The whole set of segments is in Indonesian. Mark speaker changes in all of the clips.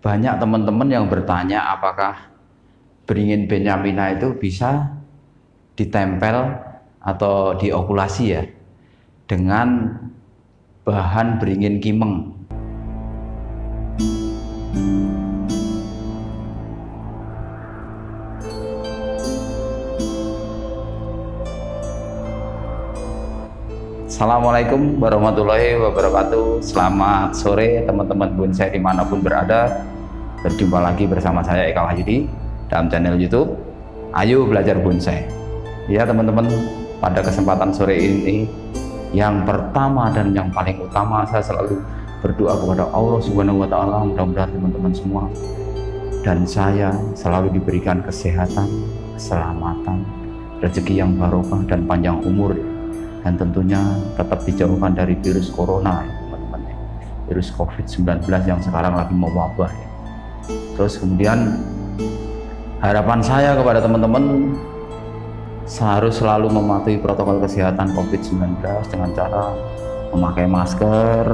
Speaker 1: Banyak teman-teman yang bertanya apakah beringin Benjamina itu bisa ditempel atau diokulasi ya dengan bahan beringin kimeng. Assalamualaikum warahmatullahi wabarakatuh. Selamat sore teman-teman bonsai dimanapun berada. Berjumpa lagi bersama saya Eka Wahyudi dalam channel YouTube Ayo Belajar Bonsai. Ya teman-teman, pada kesempatan sore ini yang pertama dan yang paling utama, saya selalu berdoa kepada Allah Subhanahu wa Ta'ala, mudah-mudahan teman-teman semua dan saya selalu diberikan kesehatan, keselamatan, rezeki yang barokah dan panjang umur, dan tentunya tetap dijauhkan dari virus corona ya teman-teman ya. Virus COVID-19 yang sekarang lagi mewabah ya. Terus kemudian harapan saya kepada teman-teman harus selalu mematuhi protokol kesehatan COVID-19 dengan cara memakai masker,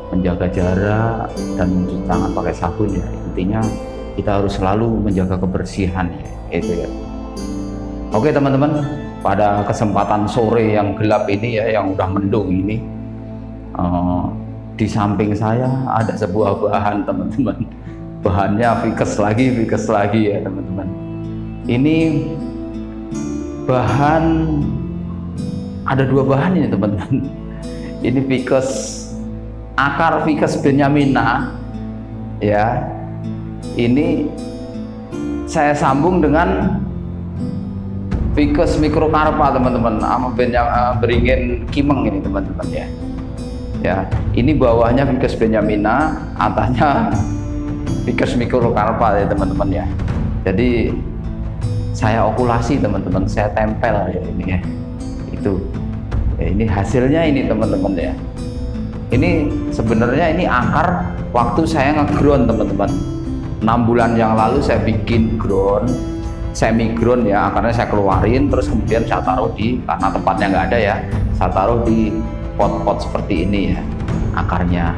Speaker 1: menjaga jarak, dan mencuci tangan pakai sabun ya. Intinya kita harus selalu menjaga kebersihan ya, itu ya. Oke teman-teman, pada kesempatan sore yang gelap ini ya, yang udah mendung ini, di samping saya ada sebuah bahan teman-teman. Bahannya vikes lagi ya teman-teman. Ini bahan, ada dua bahan ini teman-teman. Ini vikes, akar vikes Benjamina ya. Ini saya sambung dengan vikes mikrokarpa teman-teman, sama beringin kimeng ini teman-teman ya. Ya, ini bawahnya vikes Benjamina, atasnya vikes mikrokarpa ya teman-teman ya. Jadi saya okulasi teman-teman, saya tempel ya ini ya. Itu ya, ini hasilnya ini teman-teman ya. Ini sebenarnya ini akar waktu saya nge-ground teman-teman. 6 bulan yang lalu saya bikin ground, semi ground ya, akarnya saya keluarin, terus kemudian saya taruh di, karena tempatnya nggak ada ya, saya taruh di pot-pot seperti ini ya akarnya.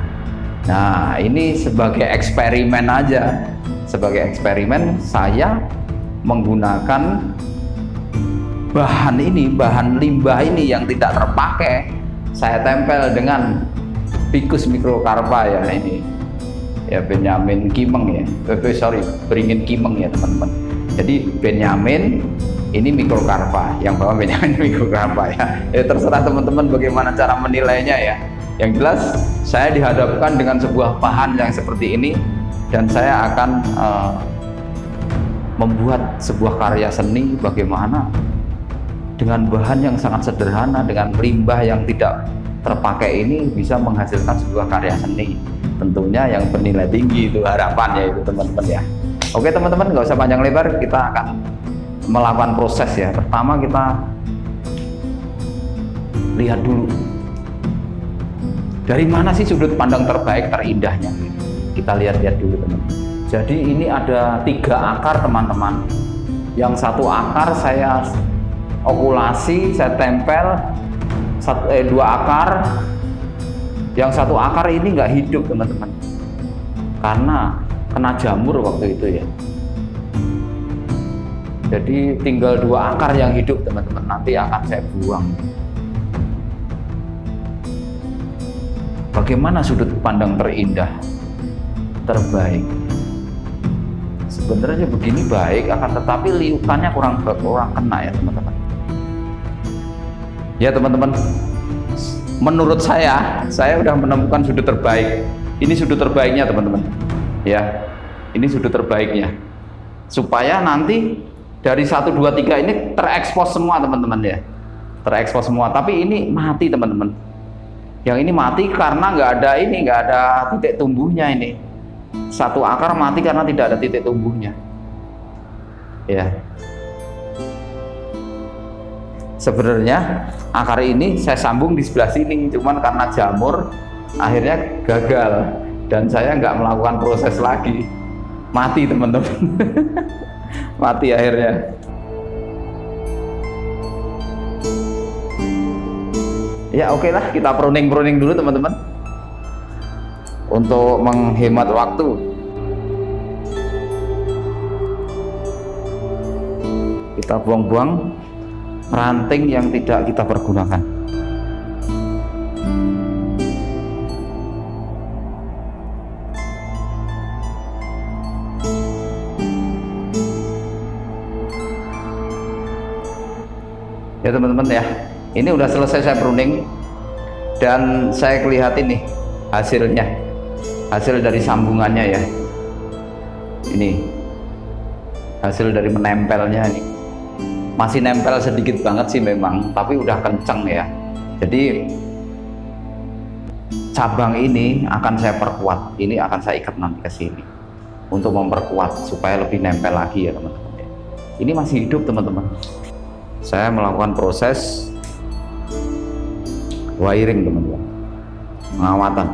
Speaker 1: Nah ini sebagai eksperimen aja, sebagai eksperimen saya menggunakan bahan ini, bahan limbah ini yang tidak terpakai, saya tempel dengan vikes mikrokarpa ya ini ya, Benjamin kimeng ya, beringin kimeng ya teman-teman. Jadi Benjamin ini mikrokarpa, yang bawah Benjamin mikrokarpa ya. Ya terserah teman-teman bagaimana cara menilainya ya. Yang jelas saya dihadapkan dengan sebuah bahan yang seperti ini, dan saya akan membuat sebuah karya seni bagaimana dengan bahan yang sangat sederhana, dengan limbah yang tidak terpakai ini bisa menghasilkan sebuah karya seni. Tentunya yang bernilai tinggi, itu harapannya itu teman-teman ya. Oke teman-teman, nggak usah panjang lebar, kita akan melakukan proses ya. Pertama kita lihat dulu dari mana sih sudut pandang terbaik terindahnya. Kita lihat-lihat dulu teman-teman. Jadi ini ada 3 akar teman-teman. Yang satu akar saya okulasi, saya tempel, 2 akar. Yang satu akar ini nggak hidup teman-teman, karena kena jamur waktu itu ya. Jadi tinggal 2 akar yang hidup teman-teman, nanti akan saya buang. Bagaimana sudut pandang terindah terbaik? Sebenarnya begini baik, akan tetapi liukannya kurang kena ya teman-teman. Ya teman-teman, menurut saya udah menemukan sudut terbaik. Ini sudut terbaiknya teman-teman ya, ini sudut terbaiknya, supaya nanti dari 1, 2, 3 ini terekspos semua teman-teman ya, terekspos semua. Tapi ini mati teman-teman, yang ini mati karena nggak ada titik tumbuhnya. Ini satu akar mati karena tidak ada titik tumbuhnya ya. Sebenarnya akar ini saya sambung di sebelah sini, cuman karena jamur akhirnya gagal dan saya nggak melakukan proses lagi, mati teman-teman. Mati akhirnya. Ya oke lah, kita pruning dulu teman-teman untuk menghemat waktu. kita buang-buang ranting yang tidak kita pergunakan. Ya teman-teman ya, ini udah selesai saya pruning dan saya lihat ini hasilnya, hasil dari sambungannya ya. Ini hasil dari menempelnya ini. Masih nempel sedikit banget sih memang, tapi udah kenceng ya. Jadi cabang ini akan saya perkuat, ini akan saya ikat nanti ke sini untuk memperkuat supaya lebih nempel lagi ya teman-teman. Ini masih hidup teman-teman. Saya melakukan proses wiring teman-teman, pengawatan.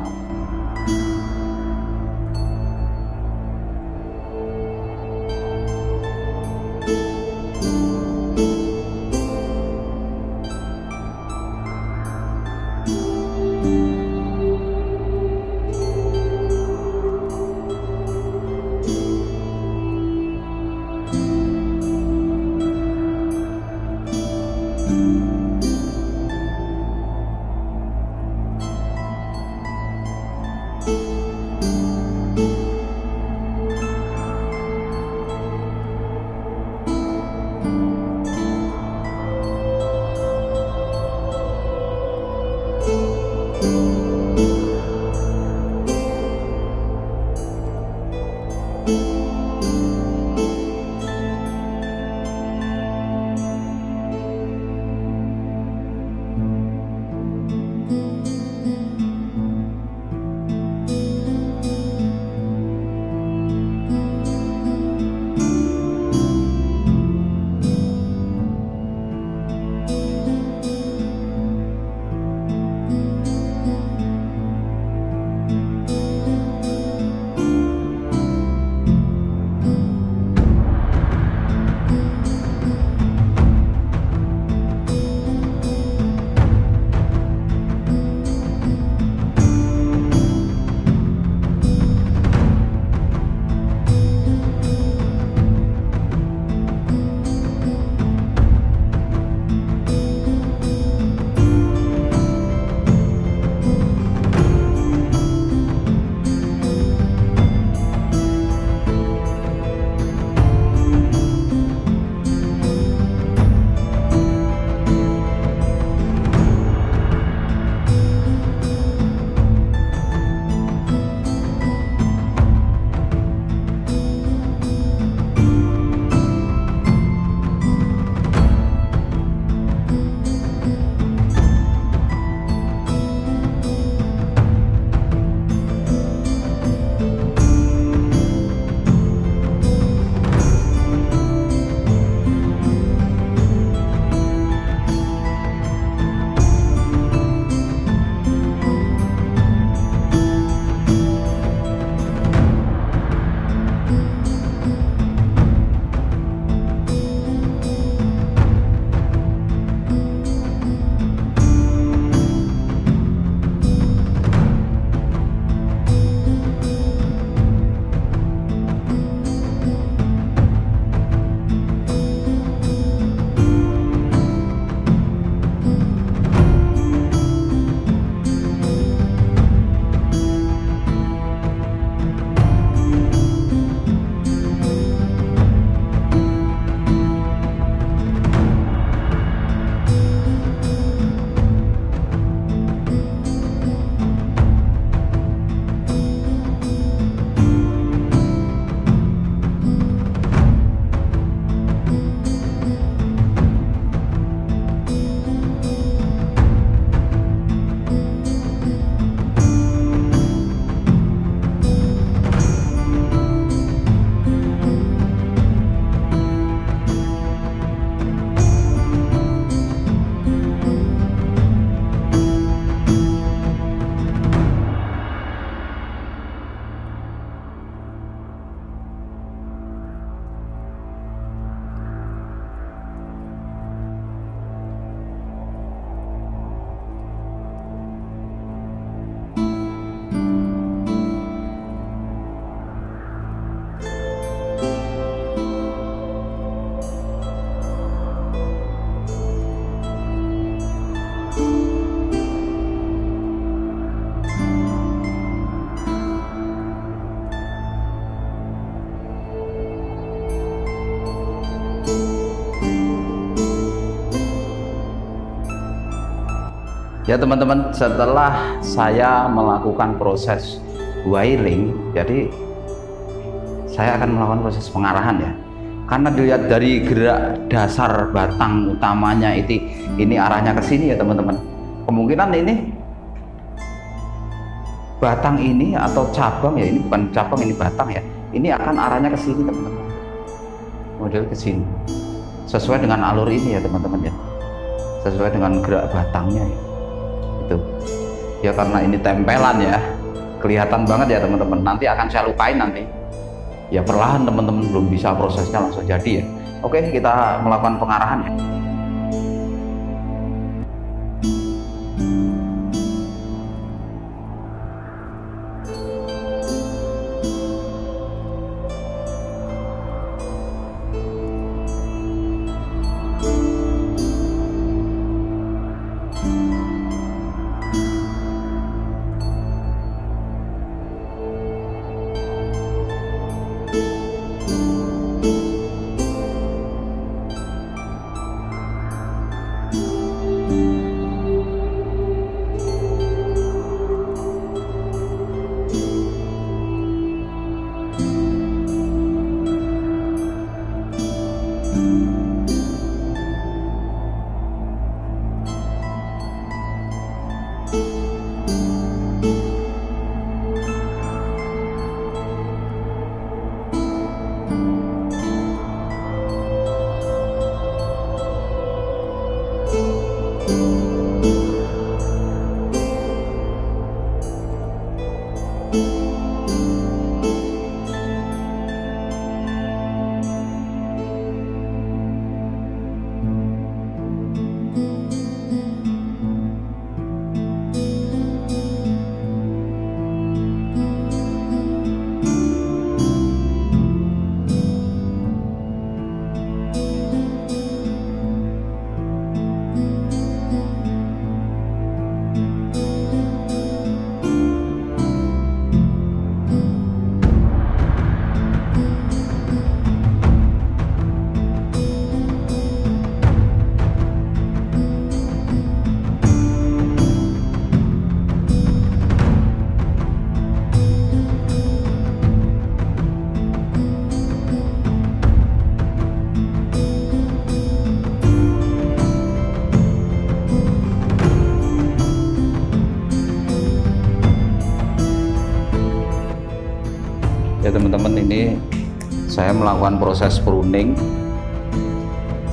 Speaker 1: Ya teman-teman, setelah saya melakukan proses wiring, jadi saya akan melakukan proses pengarahan ya. Karena dilihat dari gerak dasar batang utamanya ini arahnya ke sini ya teman-teman. Kemungkinan ini batang ini atau cabang ya, ini bukan cabang, ini batang ya. Ini akan arahnya ke sini teman-teman. Model ke sini. Sesuai dengan alur ini ya teman-teman ya. Sesuai dengan gerak batangnya ya. Itu. Ya karena ini tempelan ya. Kelihatan banget ya teman-teman. Nanti akan saya lupain nanti. Ya perlahan teman-teman, belum bisa prosesnya langsung jadi ya. Oke, kita melakukan pengarahan ya. Ya teman-teman, ini saya melakukan proses pruning.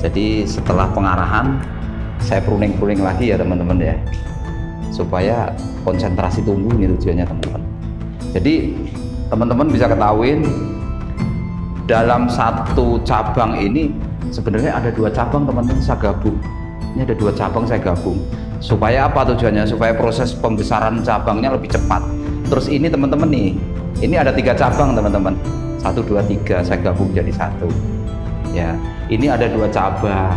Speaker 1: Jadi setelah pengarahan saya pruning lagi ya teman-teman ya, supaya konsentrasi tumbuh, ini tujuannya teman-teman. Jadi teman-teman bisa ketahuin dalam satu cabang ini sebenarnya ada 2 cabang teman-teman, saya gabung. Ini ada 2 cabang saya gabung. Supaya apa tujuannya? Supaya proses pembesaran cabangnya lebih cepat. Terus ini teman-teman nih, ini ada 3 cabang teman-teman, 1, 2, 3 saya gabung jadi 1 ya. Ini ada 2 cabang,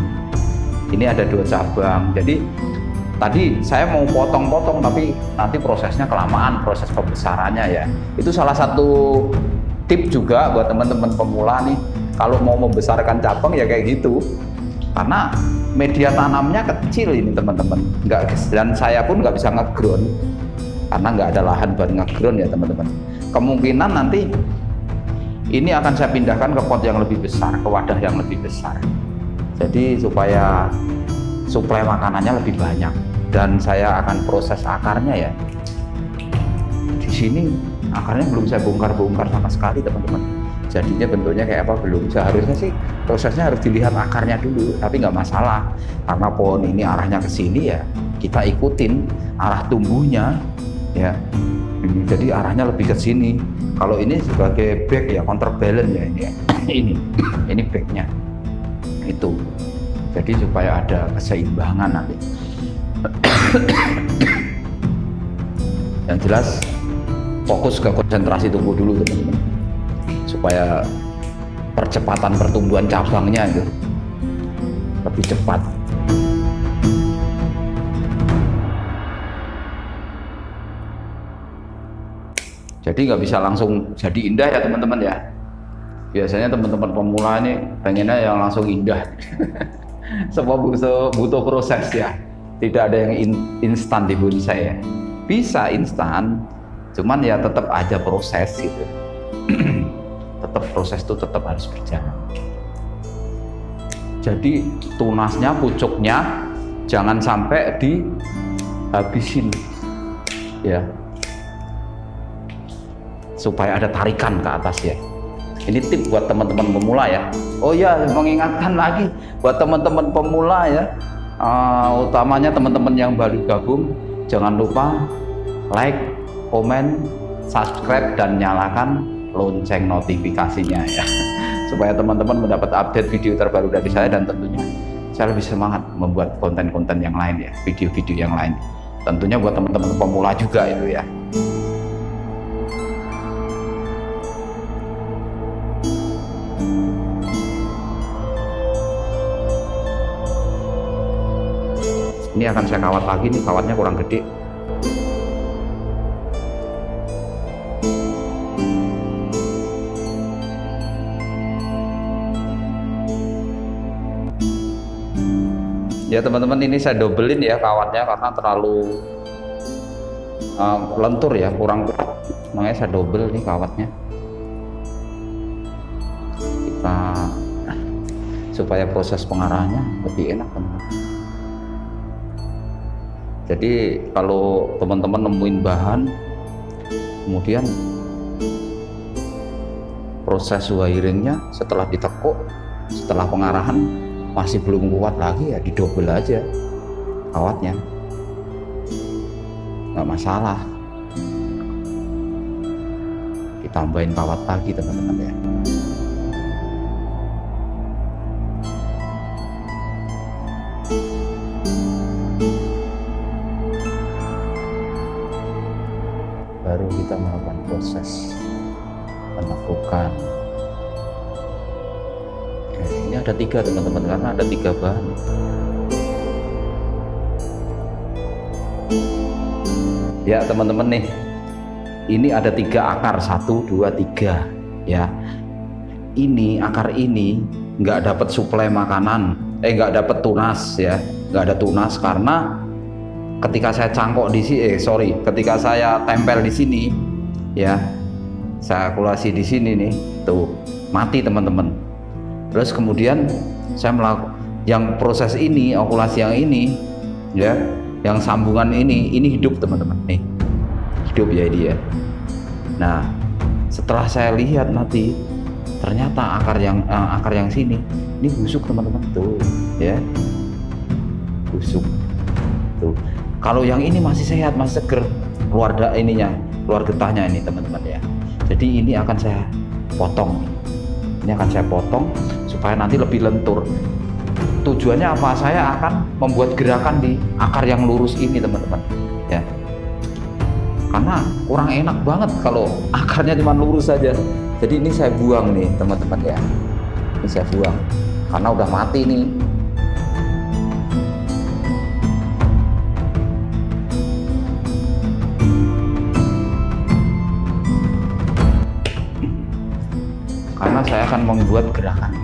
Speaker 1: ini ada 2 cabang. Jadi tadi saya mau potong-potong, tapi nanti prosesnya kelamaan, proses pembesarannya ya. Itu salah satu tip juga buat teman-teman pemula nih, kalau mau membesarkan cabang ya kayak gitu. Karena media tanamnya kecil ini teman-teman, dan saya pun nggak bisa ngeground karena nggak ada lahan buat ngeground ya teman-teman. Kemungkinan nanti ini akan saya pindahkan ke pot yang lebih besar, ke wadah yang lebih besar. Jadi supaya suplai makanannya lebih banyak, dan saya akan proses akarnya ya. Di sini akarnya belum saya bongkar-bongkar sama sekali teman-teman. Jadinya bentuknya kayak apa belum. Seharusnya sih prosesnya harus dilihat akarnya dulu, tapi nggak masalah karena pohon ini arahnya ke sini ya, kita ikutin arah tumbuhnya ya. Jadi arahnya lebih ke sini. Kalau ini sebagai back ya, counterbalance ya ini ya. ini backnya itu. Jadi supaya ada keseimbangan nanti. Yang jelas fokus ke konsentrasi tumbuh dulu teman-teman, supaya percepatan pertumbuhan cabangnya itu lebih cepat. Jadi nggak bisa langsung jadi indah ya teman-teman ya. Biasanya teman-teman pemula ini pengennya yang langsung indah. Semua butuh proses ya. Tidak ada yang instan di bonsai ya. Bisa instan, cuman ya tetap aja proses gitu. Tetap proses itu tetap harus berjalan. Jadi tunasnya, pucuknya jangan sampai dihabisin ya, supaya ada tarikan ke atas ya. Ini tip buat teman-teman pemula ya. Oh ya, mengingatkan lagi buat teman-teman pemula ya, utamanya teman-teman yang baru gabung, jangan lupa like, komen, subscribe, dan nyalakan lonceng notifikasinya ya, supaya teman-teman mendapat update video terbaru dari saya, dan tentunya saya lebih semangat membuat konten-konten yang lain ya, video-video yang lain. Tentunya buat teman-teman pemula juga itu ya. Ini akan saya kawat lagi nih, kawatnya kurang gede. Ya teman-teman, ini saya dobelin ya kawatnya karena terlalu lentur ya, kurang kuat, makanya saya dobel nih kawatnya. Kita supaya proses pengarahannya lebih enak teman-teman. Jadi kalau teman-teman nemuin bahan, kemudian proses wiringnya setelah ditekuk, setelah pengarahan masih belum kuat lagi ya, didobel aja kawatnya, nggak masalah. Ditambahin kawat lagi teman-teman ya. Baru kita melakukan proses penekukan. Ini ada 3 teman-teman, karena ada 3 bahan. Ya teman-teman nih, ini ada 3 akar, 1, 2, 3 ya. Ini akar ini nggak dapat suplai makanan, nggak dapat tunas ya, nggak ada tunas karena ketika saya cangkok di sini, ketika saya tempel di sini ya, saya akulasi di sini nih, tuh mati teman-teman. Terus kemudian saya melakukan yang proses ini, okulasi yang ini ya, yang sambungan ini hidup teman-teman nih, hidup ya dia. Nah setelah saya lihat nanti ternyata akar yang sini ini busuk teman-teman, tuh ya, busuk tuh. Kalau yang ini masih sehat, masih seger, keluar getahnya ini teman-teman ya. Jadi ini akan saya potong, ini akan saya potong supaya nanti lebih lentur. Tujuannya apa? Saya akan membuat gerakan di akar yang lurus ini teman-teman ya, karena kurang enak banget kalau akarnya cuma lurus saja. Jadi ini saya buang nih teman-teman ya, ini saya buang karena udah mati nih. Karena saya akan membuat gerakan ini.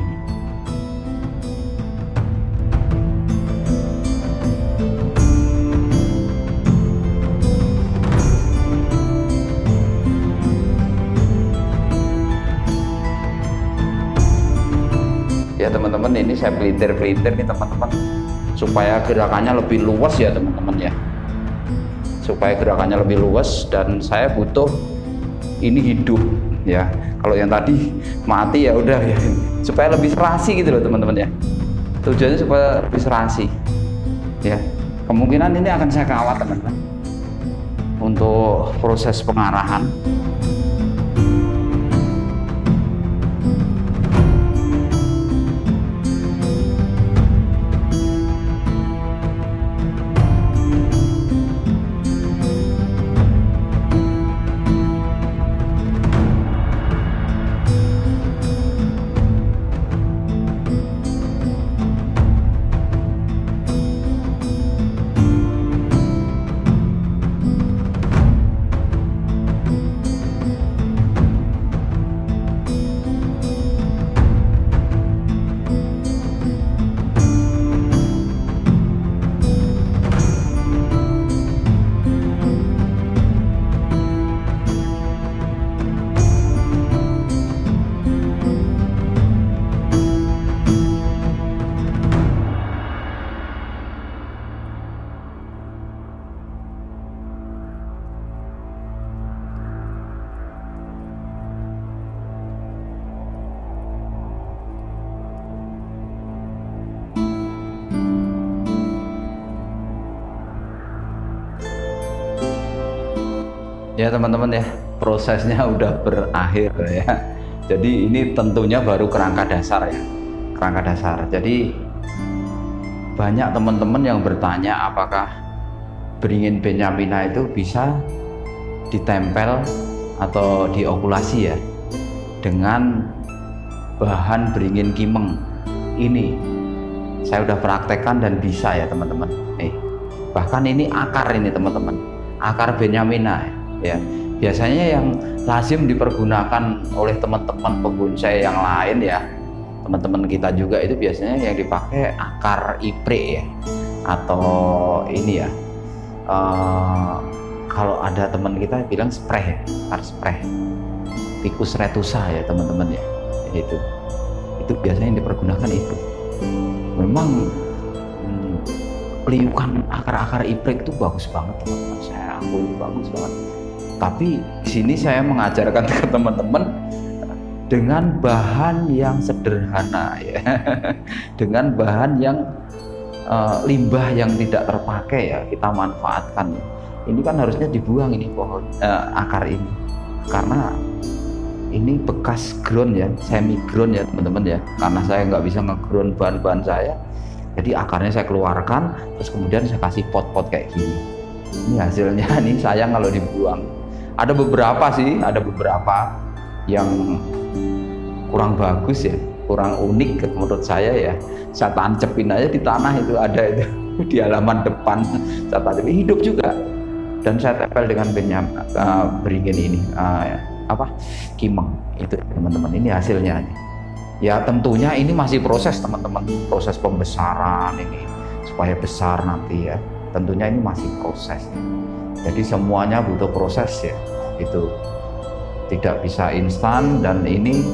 Speaker 1: Ya teman-teman, ini saya pelintir nih teman-teman, supaya gerakannya lebih luas ya teman-teman ya, supaya gerakannya lebih luas, dan saya butuh ini hidup ya. Kalau yang tadi mati ya udah ya, supaya lebih serasi gitu loh teman-teman ya. Tujuannya supaya lebih serasi ya. Kemungkinan ini akan saya kawat teman-teman untuk proses pengarahan. Ya teman-teman ya, prosesnya udah berakhir ya. Jadi ini tentunya baru kerangka dasar ya, kerangka dasar. Jadi banyak teman-teman yang bertanya apakah beringin Benjamina itu bisa ditempel atau diokulasi ya dengan bahan beringin kimeng ini. Saya udah praktekkan dan bisa ya teman-teman. Bahkan ini akar ini teman-teman, akar Benjamina ya. Biasanya yang lazim dipergunakan oleh teman-teman pebonsai yang lain ya, teman-teman kita juga itu biasanya yang dipakai akar ipre ya, atau ini ya, kalau ada teman kita bilang spray ya, akar spray, Ficus retusa ya teman-teman ya, itu biasanya yang dipergunakan itu. Memang liukan akar-akar ipre itu bagus banget teman-teman, saya akui itu bagus banget. Tapi di sini saya mengajarkan ke teman-teman dengan bahan yang sederhana ya, dengan bahan yang limbah yang tidak terpakai ya, kita manfaatkan. Ini kan harusnya dibuang ini pohon akar ini, karena ini bekas ground ya, semi ground ya teman-teman ya, karena saya nggak bisa nge-ground bahan-bahan saya, jadi akarnya saya keluarkan, terus kemudian saya kasih pot-pot kayak gini. Ini hasilnya nih, sayang kalau dibuang. Ada beberapa sih, ada beberapa yang kurang bagus ya, kurang unik menurut saya ya. Saya tancepin aja di tanah, itu ada itu di halaman depan, saya tancapin hidup juga, dan saya tempel dengan beringin ini kimeng itu teman-teman. Ini hasilnya ya, tentunya ini masih proses teman-teman, proses pembesaran ini supaya besar nanti ya, tentunya ini masih proses. Jadi semuanya butuh proses ya, itu tidak bisa instan. Dan ini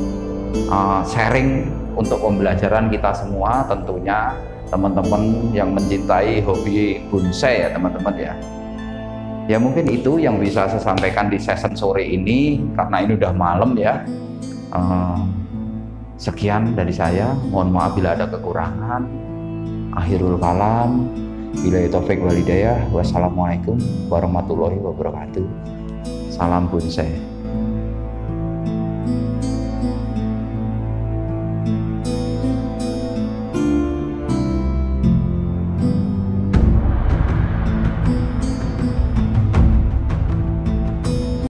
Speaker 1: sharing untuk pembelajaran kita semua, tentunya teman-teman yang mencintai hobi bonsai ya teman-teman ya. Ya mungkin itu yang bisa saya sampaikan di session sore ini, karena ini udah malam ya. Sekian dari saya, mohon maaf bila ada kekurangan. Akhirul kalam, billahi taufik wal hidayah. Wassalamualaikum warahmatullahi wabarakatuh. Salam bonsai.